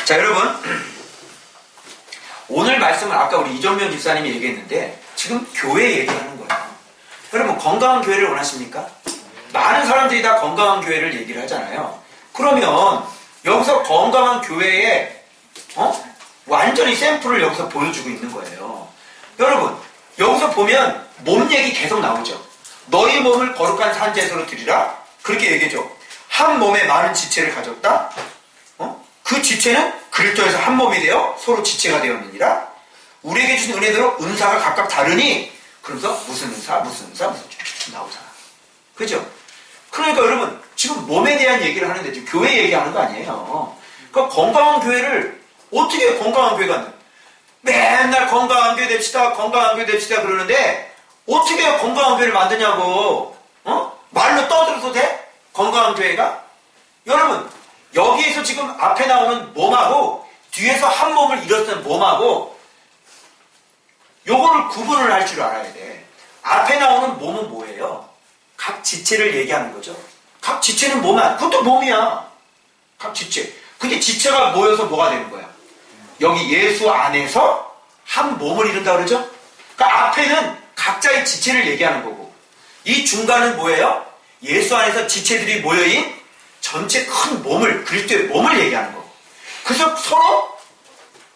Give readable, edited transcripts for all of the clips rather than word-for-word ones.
자, 여러분, 오늘 말씀은 아까 우리 이정면 집사님이 얘기했는데 지금 교회 얘기하는 거예요. 여러분, 건강한 교회를 원하십니까? 많은 사람들이 다 건강한 교회를 얘기를 하잖아요. 그러면 여기서 건강한 교회에 완전히 샘플을 여기서 보여주고 있는 거예요. 여러분, 여기서 보면 몸 얘기 계속 나오죠. 너희 몸을 거룩한 산제사로 드리라, 그렇게 얘기해줘. 한 몸에 많은 지체를 가졌다. 그 지체는 그리스도에서 한 몸이 되어 서로 지체가 되었느니라. 우리에게 주신 은혜대로 은사가 각각 다르니, 그러면서 무슨 은사 나오잖아. 그죠? 그러니까 여러분, 지금 몸에 대한 얘기를 하는데 지금 교회 얘기하는 거 아니에요. 그러니까 건강한 교회를 어떻게 건강한 교회가 맨날 건강한 교회 됩시다, 건강한 교회 됩시다 그러는데 어떻게 건강한 교회를 만드냐고. 말로 떠들어도 돼? 건강한 교회가? 여러분, 여기에서 지금 앞에 나오는 몸하고 뒤에서 한 몸을 일어서는 몸하고 요거를 구분을 할 줄 알아야 돼. 앞에 나오는 몸은 뭐예요? 각 지체를 얘기하는 거죠. 각 지체는 몸 아니야. 그것도 몸이야. 각 지체. 근데 지체가 모여서 뭐가 되는 거야? 여기 예수 안에서 한 몸을 이룬다 그러죠? 그러니까 앞에는 각자의 지체를 얘기하는 거고, 이 중간은 뭐예요? 예수 안에서 지체들이 모여인 전체 큰 몸을, 그리스도의 몸을 얘기하는 거고, 그래서 서로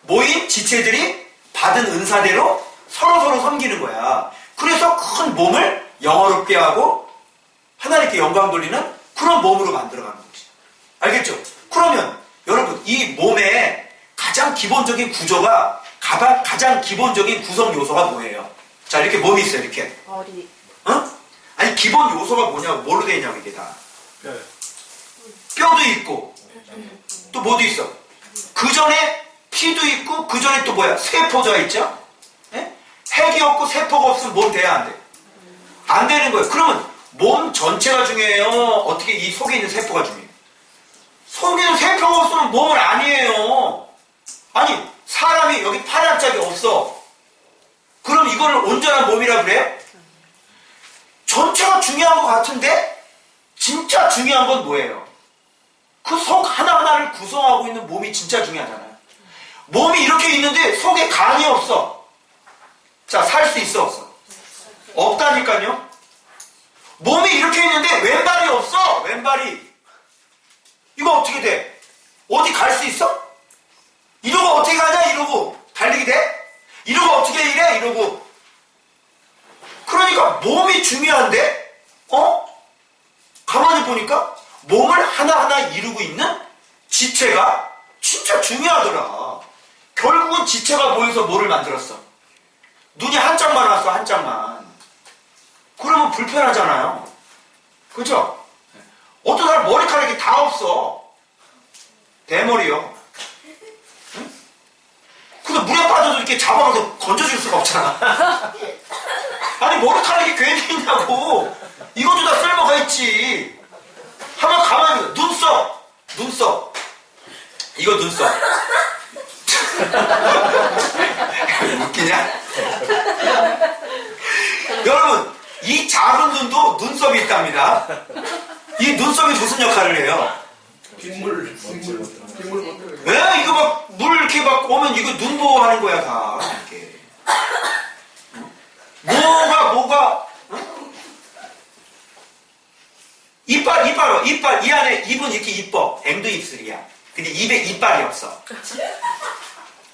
모인 지체들이 받은 은사대로 서로 섬기는 거야. 그래서 큰 몸을 영화롭게 하고 하나님께 영광 돌리는 그런 몸으로 만들어가는 거지. 알겠죠? 그러면 여러분, 이 몸의 가장 기본적인 구조가, 가장 기본적인 구성 요소가 뭐예요? 자, 이렇게 몸이 있어요. 이렇게 머리. 아니, 기본 요소가 뭐냐고, 뭘로 되어 있냐고, 이게 다. 뼈도 있고 또 뭐도 있어. 그 전에 피도 있고 그 전에 또 뭐야? 세포가 있죠? 예? 핵이 없고 세포가 없으면 몸 돼야 안 돼? 안 되는 거예요. 그러면 몸 전체가 중요해요? 어떻게 이 속에 있는 세포가 중요해요? 속에 있는 세포가 없으면 몸은 아니에요. 아니, 사람이 여기 팔 한 짝이 없어. 그럼 이거를 온전한 몸이라 그래요? 전체가 중요한 것 같은데 진짜 중요한 건 뭐예요? 그 속 하나하나를 구성하고 있는 몸이 진짜 중요하잖아요. 몸이 이렇게 있는데 속에 간이 없어. 자, 살 수 있어, 없어? 없다니까요. 몸이 이렇게 있는데 왼발이 없어. 왼발이. 이거 어떻게 돼? 어디 갈 수 있어? 이러고 어떻게 가냐? 이러고 달리기 돼? 이러고 어떻게 이래? 이러고. 그러니까 몸이 중요한데 가만히 보니까 몸을 하나하나 이루고 있는 지체가 진짜 중요하더라. 결국은 지체가 모여서 뭐를 만들었어? 눈이 한 짝만 왔어, 한 짝만. 그러면 불편하잖아요. 그죠? 어떤 사람 머리카락이 다 없어. 대머리요. 응? 근데 물에 빠져도 이렇게 잡아가서 건져줄 수가 없잖아. 아니, 머리카락이 괜히 있냐고. 이것도 다 쓸모가 있지. 한번 가만히, 눈썹. 이거 눈썹. 웃기냐? 여러분, 이 작은 눈도 눈썹이 있답니다. 이 눈썹이 무슨 역할을 해요? 빗물 왜? 이거 막, 물 이렇게 막 오면 이거 눈 보호하는 거야, 다. 이렇게. 뭐가, 이빨, 이 안에 입은 이렇게 이뻐. 앵두 입술이야. 근데 입에 이빨이 없어.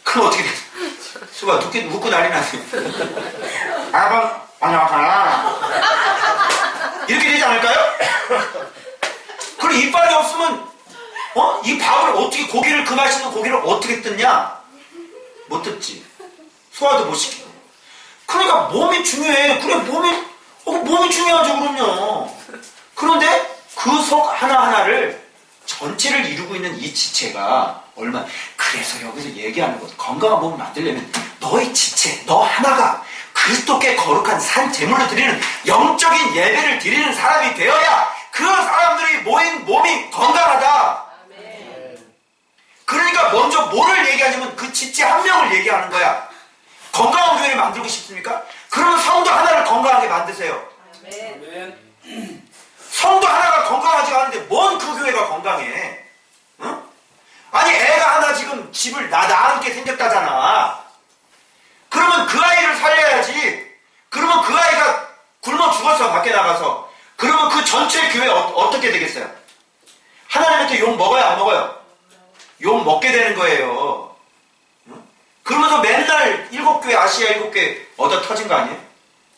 그럼 어떻게 돼? 수가 웃고 난리 나지. 이렇게 되지 않을까요? 그리고 이빨이 없으면, 이 밥을 어떻게, 그 맛있는 고기를 어떻게 뜯냐? 못 뜯지. 소화도 못 시켜. 그러니까 몸이 중요해. 그래, 몸이 중요하죠, 그럼요. 그런데 그 속 하나하나를 전체를 이루고 있는 이 지체가 그래서 여기서 얘기하는 것, 건강한 몸을 만들려면 너의 지체, 너 하나가 그리스도께 거룩한 산 제물로 드리는 영적인 예배를 드리는 사람이 되어야 그 사람들이 모인 몸이 건강하다. 그러니까 먼저 뭐를 얘기하냐면 그 지체 한 명을 얘기하는 거야. 건강한 교회를 만들고 싶습니까? 그러면 성도 하나를 건강하게 만드세요. 성도 하나가 건강하지 않은데 뭔 그 교회가 건강해? 응? 아니, 애가 하나 지금 집을 낳게 생겼다잖아. 그러면 그 아이를 살려야지. 그러면 그 아이가 굶어 죽었어, 밖에 나가서. 그러면 그 전체 교회 어떻게 되겠어요? 하나님한테 욕 먹어요, 안 먹어요? 욕 먹게 되는 거예요. 그러면서 맨날 7교회, 아시아 7교회 얻어 터진 거 아니에요?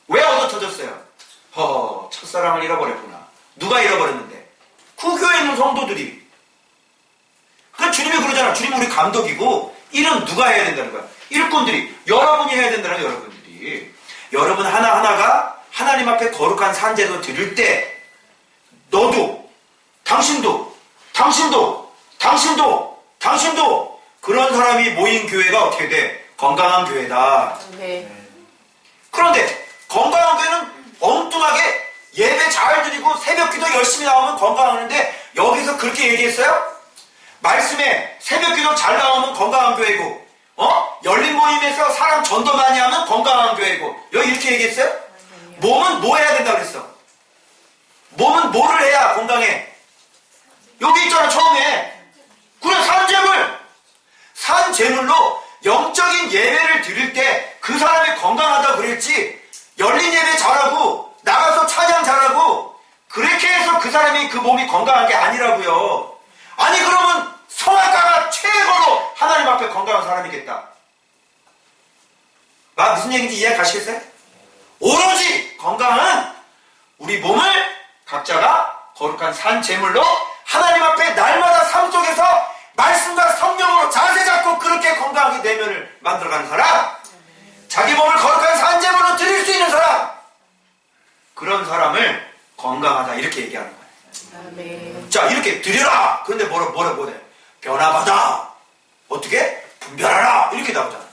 왜 얻어 터졌어요? 첫사랑을 잃어버렸구나. 누가 잃어버렸는데? 그 교회에 있는 성도들이. 그러니까 주님이 그러잖아. 주님은 우리 감독이고 일은 누가 해야 된다는 거야? 일꾼들이. 여러분이 해야 된다는 거야, 여러분들이. 여러분 하나하나가 하나님 앞에 거룩한 산제도 드릴 때 너도, 당신도 그런 사람이 모인 교회가 어떻게 돼? 건강한 교회다. 네. 그런데 건강한 교회는 엉뚱하게 예배 잘 드리고 새벽기도 열심히 나오면 건강하는데 여기서 그렇게 얘기했어요? 말씀에 새벽기도 잘 나오면 건강한 교회고 열린 모임에서 사람 전도 많이 하면 건강한 교회고 여기 이렇게 얘기했어요? 몸은 뭐 해야 된다고 그랬어? 몸은 뭐를 해야 건강해? 여기 있잖아 처음에. 그래 산재물로 영적인 예배를 드릴 때 그 사람이 건강하다 그랬지. 열린 예배 잘하고 나가서 찬양 잘하고 그렇게 해서 그 사람이 그 몸이 건강한 게 아니라고요. 아니 그러면 성악가가 최고로 하나님 앞에 건강한 사람이겠다. 무슨 얘기인지 이해 가시겠어요? 오로지 건강은 우리 몸을 각자가 거룩한 산 제물로 하나님 앞에 날마다 삶 속에서 말씀과 성령으로 자세 잡고 그렇게 건강하게 내면을 만들어가는 사람, 자기 몸을 거룩한 산 제물로 드릴 수 있는 사람, 그런 사람을 건강하다 이렇게 얘기하는 거예요. 아멘. 자 이렇게 드려라. 그런데 뭐래? 변화받아. 어떻게? 분별하라. 이렇게 나오잖아.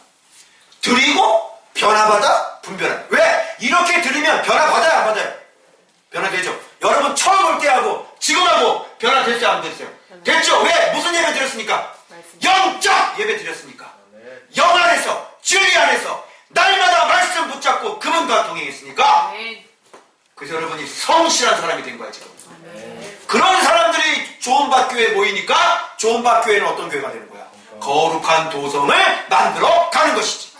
드리고 변화받아 분별하라. 왜? 이렇게 드리면 변화받아요 안 받아요? 변화되죠. 여러분 처음 올 때하고 지금하고 변화됐어요 안 됐어요? 됐죠. 왜? 무슨 예배 드렸습니까? 영적 예배 드렸습니까? 영 안에서 진리 안에서 날마다 말씀 붙잡고 그분과 동행했으니까. 그래서 여러분이 성실한 사람이 된 거야 지금. 그런 사람들이 좋은밭 교회에 모이니까 좋은밭 교회는 어떤 교회가 되는 거야? 거룩한 도성을 만들어 가는 것이지.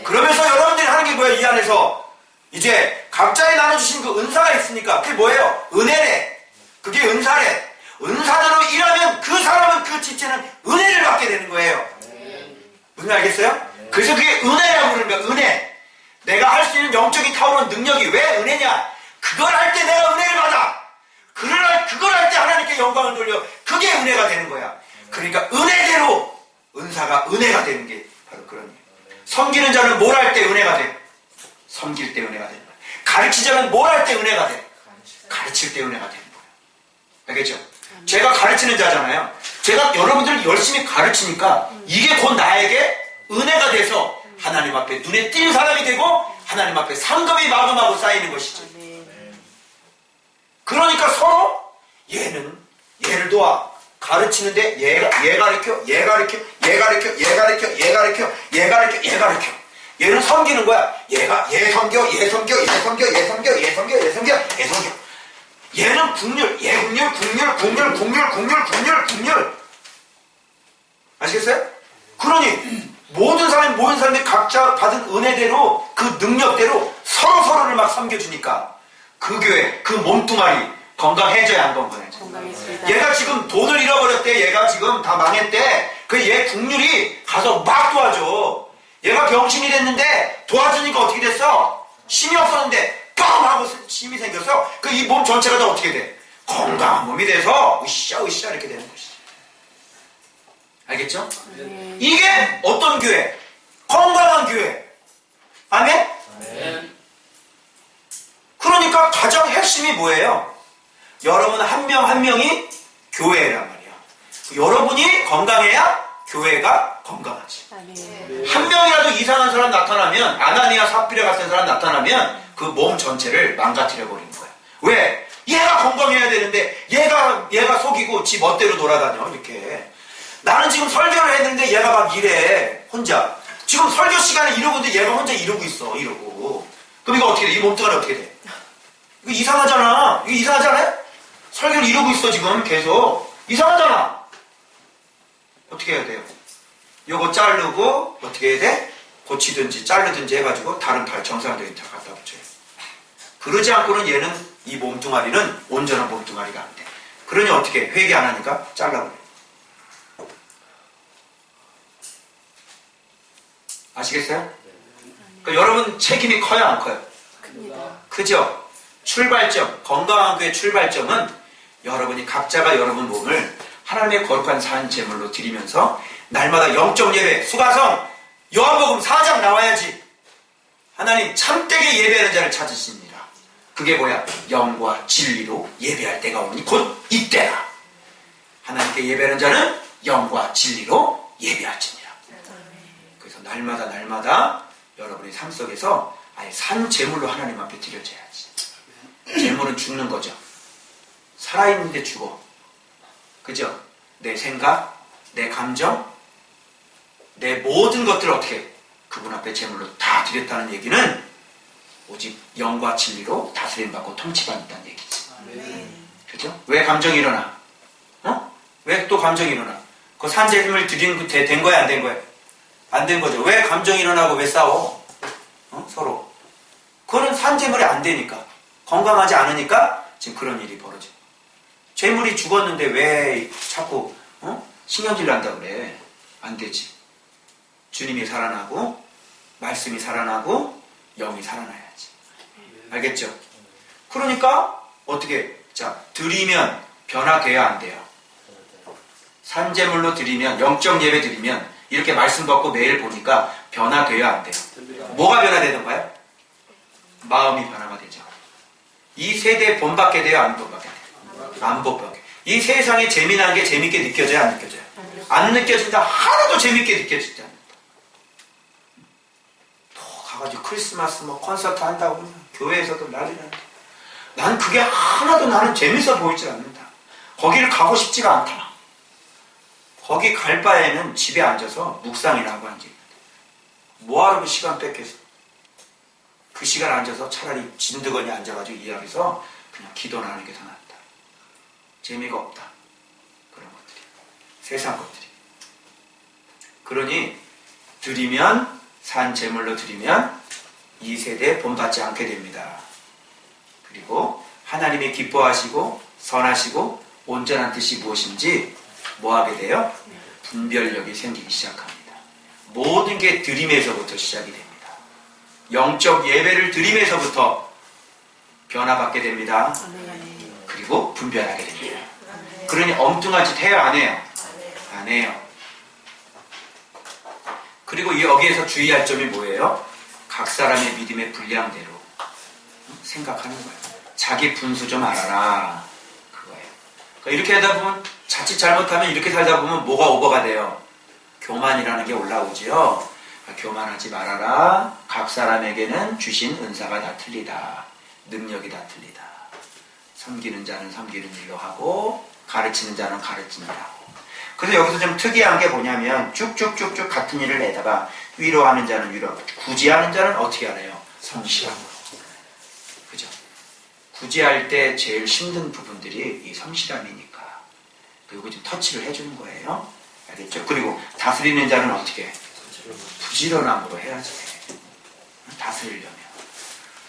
그러면서 여러분들이 하는 게 뭐예요? 이 안에서 이제 각자에 나눠주신 그 은사가 있으니까 그게 뭐예요? 은혜래. 그게 은사래. 은사대로 일하면 그 사람은 그 지체는 은혜를 받게 되는 거예요. 무슨 말 알겠어요? 그래서 그게 은혜라고 부르는 거야. 은혜. 내가 할 수 있는 영적인 타오르는 능력이 왜 은혜냐? 그걸 할 때 내가 은혜를 받아. 그걸 할 때 하나님께 영광을 돌려. 그게 은혜가 되는 거야. 그러니까 은혜대로 은사가 은혜가 되는 게 바로 그런 거예요. 섬기는 자는 뭘 할 때 은혜가 돼? 섬길 때 은혜가 되는 거야. 가르치자는 뭘 할 때 은혜가 돼? 가르칠 때 은혜가 되는 거야. 알겠죠? 제가 가르치는 자잖아요. 제가 여러분들을 열심히 가르치니까 이게 곧 나에게 은혜가 돼서 하나님 앞에 눈에 띈 사람이 되고 하나님 앞에 상급이 마구마구 쌓이는 것이지. 그러니까 서로 얘를 도와 가르치는데 얘 가르쳐 얘는 섬기는 거야. 얘 섬겨 얘는 국률 아시겠어요? 그러니 모든 사람이 각자 받은 은혜대로 그 능력대로 서로를 막 섬겨주니까 그 교회, 그 몸뚱아리 건강해져야 안 건강해져. 얘가 지금 돈을 잃어버렸대. 얘가 지금 다 망했대. 그 얘 국률이 가서 막 도와줘. 얘가 병신이 됐는데 도와주니까 어떻게 됐어? 힘이 없었는데 뻥 하고 힘이 생겨서 그 이 몸 전체가 다 어떻게 돼? 건강한 몸이 돼서 으쌰 이렇게 되는 것이지. 알겠죠? 이게 어떤 교회? 건강한 교회. 아멘? 그러니까 가장 핵심이 뭐예요? 여러분 한 명 한 명이 교회란 말이야. 여러분이 건강해야 교회가 건강하지. 한 명이라도 이상한 사람 나타나면, 아나니아 사피라 같은 사람 나타나면 그 몸 전체를 망가뜨려 버리는 거야. 왜? 얘가 건강해야 되는데 얘가 속이고 지 멋대로 돌아다녀 이렇게. 나는 지금 설교를 했는데 얘가 막 이래 혼자. 지금 설교 시간에 이러고 있는데 얘가 혼자 이러고 있어. 이러고. 그럼 이거 어떻게 돼? 이 몸뚱아리 어떻게 돼? 이거 이상하잖아. 이거 이상하지 않아요? 설교를 이러고 있어 지금 계속. 이상하잖아. 어떻게 해야 돼요? 요거 자르고 어떻게 해야 돼? 고치든지 자르든지 해가지고 다른 발 정상적인 다 갖다 붙여요. 그러지 않고는 얘는 이 몸뚱아리는 온전한 몸뚱아리가 안 돼. 그러니 어떻게 해? 회개 안 하니까 잘라버려. 아시겠어요? 그러니까 여러분 책임이 커요, 안 커요? 크죠? 출발점, 건강한 교회 출발점은 여러분이 각자가 여러분 몸을 하나님의 거룩한 산 제물로 드리면서 날마다 영적 예배, 수가성, 요한복음 4장 나와야지. 하나님 참되게 예배하는 자를 찾으십니다. 그게 뭐야? 영과 진리로 예배할 때가 오니 곧 이때라. 하나님께 예배하는 자는 영과 진리로 예배할지니라. 그래서 날마다 여러분의 삶 속에서 아예 산 제물로 하나님 앞에 드려져야지. 제물은 죽는 거죠. 살아있는데 죽어. 그죠? 내 생각, 내 감정, 내 모든 것들을 어떻게 그분 앞에 제물로 다 드렸다는 얘기는 오직 영과 진리로 다스림받고 통치받는다는 얘기지. 그죠? 왜 감정이 일어나? 왜 또 감정이 일어나? 그 산제물을 드린 된 거야, 안 된 거야? 안 된 거죠. 왜 감정이 일어나고 왜 싸워? 서로. 그거는 산제물이 안 되니까. 건강하지 않으니까 지금 그런 일이 벌어져. 재물이 죽었는데 왜 자꾸 신경질 난다 그래? 안 되지. 주님이 살아나고 말씀이 살아나고 영이 살아나야지. 알겠죠? 그러니까 어떻게? 자, 드리면 변화돼야 안 돼요. 산제물로 드리면, 영적 예배 드리면 이렇게 말씀 받고 매일 보니까 변화돼야 안 돼요. 뭐가 변화되던가요? 마음이 변화가 되죠. 이 세대에 본받게 돼요, 안 본받게 돼요? 안 본받게. 이 세상에 재미난 게 재밌게 느껴져요, 안 느껴져요? 안 느껴진다. 하나도 재밌게 느껴지지 않는다. 또 가가지고 크리스마스 콘서트 한다고 그러면 교회에서도 난리 난다. 난 그게 하나도 나는 재밌어 보이지 않는다. 거기를 가고 싶지가 않다. 거기 갈 바에는 집에 앉아서 묵상이나 하고 앉아있는다. 뭐하러 그 시간 뺏겠어? 그 시간 앉아서 차라리 진드거니 앉아가지고 이야기해서 그냥 기도나 하는 게 더 낫다. 재미가 없다. 그런 것들이. 세상 것들이. 그러니 드리면, 산 제물로 드리면 이 세대에 본받지 않게 됩니다. 그리고 하나님이 기뻐하시고 선하시고 온전한 뜻이 무엇인지 뭐하게 돼요? 분별력이 생기기 시작합니다. 모든 게 드림에서부터 시작이 됩니다. 영적 예배를 드림에서부터 변화받게 됩니다. 그리고 분별하게 됩니다. 그러니 엉뚱한 짓 해요, 안 해요? 안 해요. 그리고 여기에서 주의할 점이 뭐예요? 각 사람의 믿음의 분량대로 생각하는 거예요. 자기 분수 좀 알아라. 그거예요. 그러니까 이렇게 하다 보면 자칫 잘못하면 이렇게 살다 보면 뭐가 오버가 돼요? 교만이라는 게 올라오지요. 교만하지 말아라. 각 사람에게는 주신 은사가 다 틀리다. 능력이 다 틀리다. 섬기는 자는 섬기는 일로 하고 가르치는 자는 가르치는 일로 하고. 그래서 여기서 좀 특이한 게 뭐냐면 쭉쭉쭉쭉 같은 일을 내다가 위로하는 자는 위로하고 구제하는 자는 어떻게 하나요? 성실함으로. 그죠? 구제할 때 제일 힘든 부분들이 이 성실함이니까. 그리고 좀 터치를 해주는 거예요. 알겠죠? 그리고 다스리는 자는 어떻게 해? 부지런함으로 해야지. 다스리려면.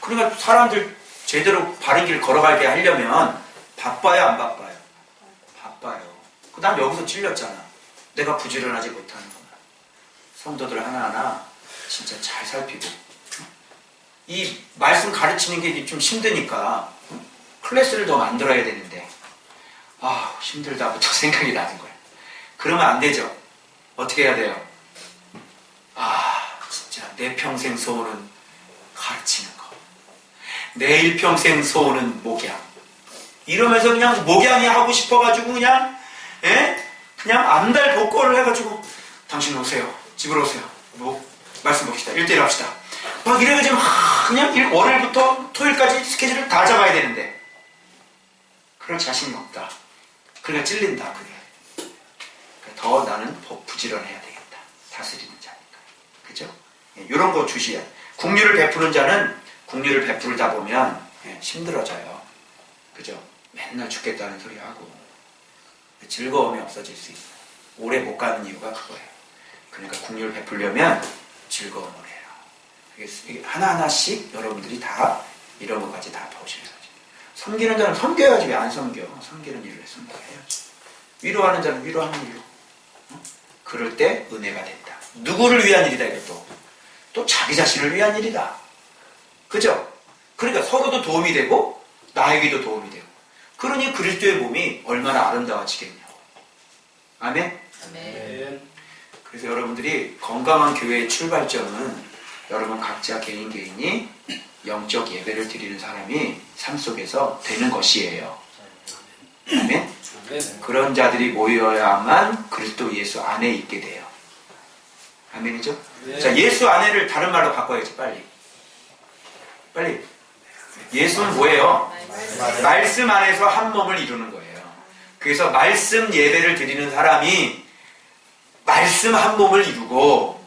그러니까 사람들 제대로 바른 길 걸어가게 하려면 바빠요, 안 바빠요? 바빠요. 난 여기서 찔렸잖아. 내가 부지런하지 못하는구나. 성도들 하나하나 진짜 잘 살피고 이 말씀 가르치는 게 좀 힘드니까 클래스를 더 만들어야 되는데 힘들다부터 생각이 나는 거예요. 그러면 안 되죠. 어떻게 해야 돼요? 진짜 내 평생 소원은 가르치는 거. 내 일평생 소원은 목양. 이러면서 그냥 목양이 하고 싶어가지고 그냥 앞날 복권을 해가지고 당신 오세요. 집으로 오세요. 말씀 봅시다. 1대1 합시다. 막 이래가지고 그냥 월요일부터 토요일까지 스케줄을 다 잡아야 되는데 그럴 자신이 없다. 그러니까 찔린다. 그게. 더 나는 부지런해야 되겠다. 다스리는 자니까. 그죠? 이런 거 주시야. 국류를 베푸는 자는 국류를 베풀다 보면 힘들어져요. 그죠? 맨날 죽겠다는 소리 하고 즐거움이 없어질 수 있어요. 오래 못 가는 이유가 그거예요. 그러니까 국률 베풀려면 즐거움을 해라. 이게 하나하나씩 여러분들이 다 이런 것까지 다 보셔야지. 섬기는 자는 섬겨야지. 왜 안 섬겨? 섬기는 일을 섬겨야지. 위로하는 자는 위로하는 일로. 그럴 때 은혜가 된다. 누구를 위한 일이다 이것도. 또 자기 자신을 위한 일이다. 그죠? 그러니까 서로도 도움이 되고 나에게도 도움이 되고. 그러니 그리스도의 몸이 얼마나 아름다워지겠냐고. 아멘? 아멘. 그래서 여러분들이 건강한 교회의 출발점은 여러분 각자 개인이 영적 예배를 드리는 사람이 삶 속에서 되는 것이에요. 아멘? 그런 자들이 모여야만 그리스도 예수 안에 있게 돼요. 아멘이죠? 네. 자, 예수 안에를 다른 말로 바꿔야지, 빨리. 빨리. 예수는 뭐예요? 말씀 안에서 한 몸을 이루는 거예요. 그래서 말씀 예배를 드리는 사람이 말씀 한 몸을 이루고,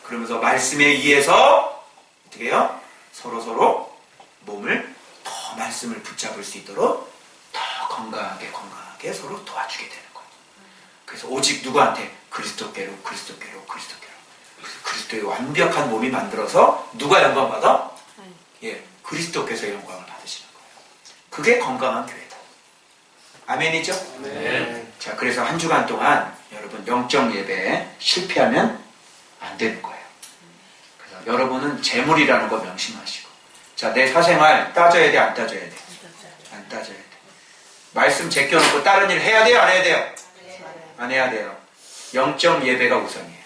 그러면서 말씀에 의해서 어떻게 해요? 서로 몸을 더 말씀을 붙잡을 수 있도록 더 건강하게 서로 도와주게 되는 거예요. 그래서 오직 누구한테? 그리스도께로. 그래서 그리스도의 완벽한 몸이 만들어서 누가 영광 받아? 예, 그리스도께서 영광을 받으시는 거예요. 그게 건강한 교회다. 아멘이죠? 아멘. 자, 그래서 한 주간 동안 여러분 영적 예배에 실패하면 안 되는 거예요. 그래서 여러분은 재물이라는 거 명심하시고, 자, 내 사생활 따져야 돼, 안 따져야 돼? 안 따져야 돼. 말씀 제껴놓고 다른 일 해야 돼요, 안 해야 돼요? 안 해야 돼요. 영적 예배가 우선이에요.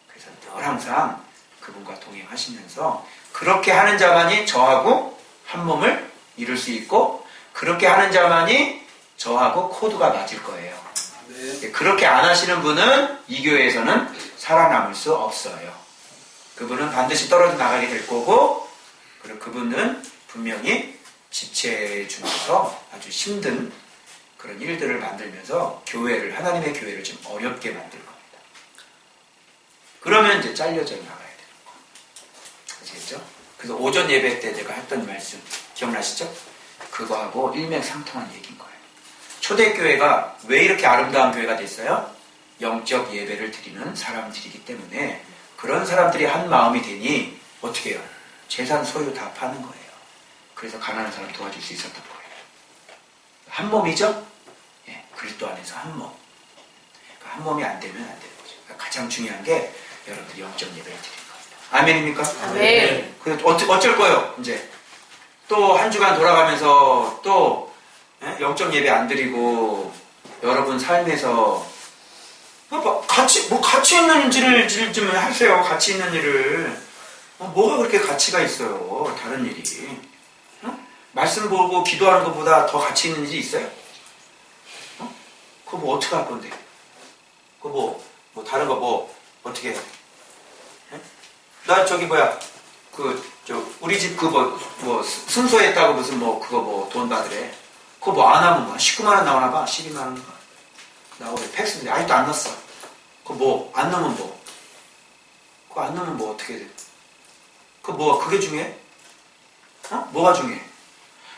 그래서 늘 항상 그분과 동행하시면서 그렇게 하는 자만이 저하고 한 몸을 이룰 수 있고, 그렇게 하는 자만이 저하고 코드가 맞을 거예요. 그렇게 안 하시는 분은 이 교회에서는 살아남을 수 없어요. 그분은 반드시 떨어져 나가게 될 거고, 그리고 그분은 분명히 지체 중에서 아주 힘든 그런 일들을 만들면서 교회를, 하나님의 교회를 좀 어렵게 만들 겁니다. 그러면 이제 잘려져 나가야 되는 거. 아시겠죠? 그래서 오전 예배 때 제가 했던 말씀 기억나시죠? 그거하고 일맥상통한 얘기인 거예요. 초대교회가 왜 이렇게 아름다운 교회가 됐어요? 영적 예배를 드리는 사람들이기 때문에, 그런 사람들이 한 마음이 되니 어떻게 해요? 재산 소유 다 파는 거예요. 그래서 가난한 사람 도와줄 수 있었던 거예요. 한 몸이죠? 예, 그리스도 안에서 한 몸. 그러니까 한 몸이 안 되면 안 되는 거죠. 그러니까 가장 중요한 게 여러분들이 영적 예배를 드리는 겁니다. 아멘입니까? 아멘. 그래서 어쩔 거예요? 이제 또 한 주간 돌아가면서 또 영적 예배 안 드리고 여러분 삶에서 같이 있는 일을 좀 하세요. 같이 있는 일을. 뭐가 그렇게 가치가 있어요? 다른 일이. 말씀 보고 기도하는 것보다 더 가치 있는 일이 있어요? 그거 뭐 어떻게 할 건데? 그거 뭐 다른 거 뭐 어떻게 해? 나 저기 우리 집 승소했다고 무슨 그거 돈 받으래. 그거 뭐 안 하면 19만 원 나오나 봐. 12만 원 나오래. 팩스인데 아직도 안 넣었어. 그거 안 넣으면 그거 안 넣으면 어떻게 돼? 그게 중요해? 뭐가 중요해?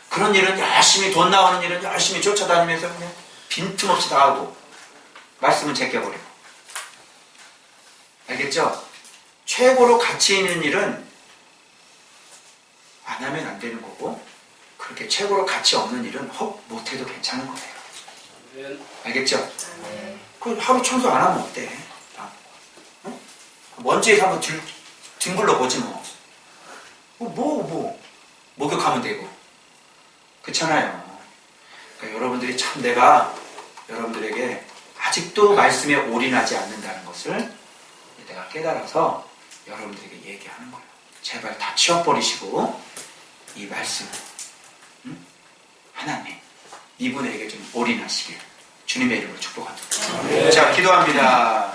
그런 일은 열심히, 돈 나오는 일은 열심히 쫓아다니면서 그냥 빈틈없이 다 하고, 말씀은 제껴버리고. 알겠죠? 최고로 가치 있는 일은 안 하면 안 되는 거고, 그렇게 최고로 가치 없는 일은 못해도 괜찮은 거예요. 알겠죠? 그 하루 청소 안 하면 어때? 먼지에서 한번 뒹굴러 보지 뭐. 목욕하면 되고. 그렇잖아요. 그러니까 여러분들이 참 내가 여러분들에게 아직도 말씀에 올인하지 않는다는 것을 내가 깨달아서 여러분들에게 얘기하는 거예요. 제발 다 치워버리시고 이 말씀, 하나님, 이분에게 좀 올인하시길 주님의 이름으로 축복합니다. 자, 기도합니다.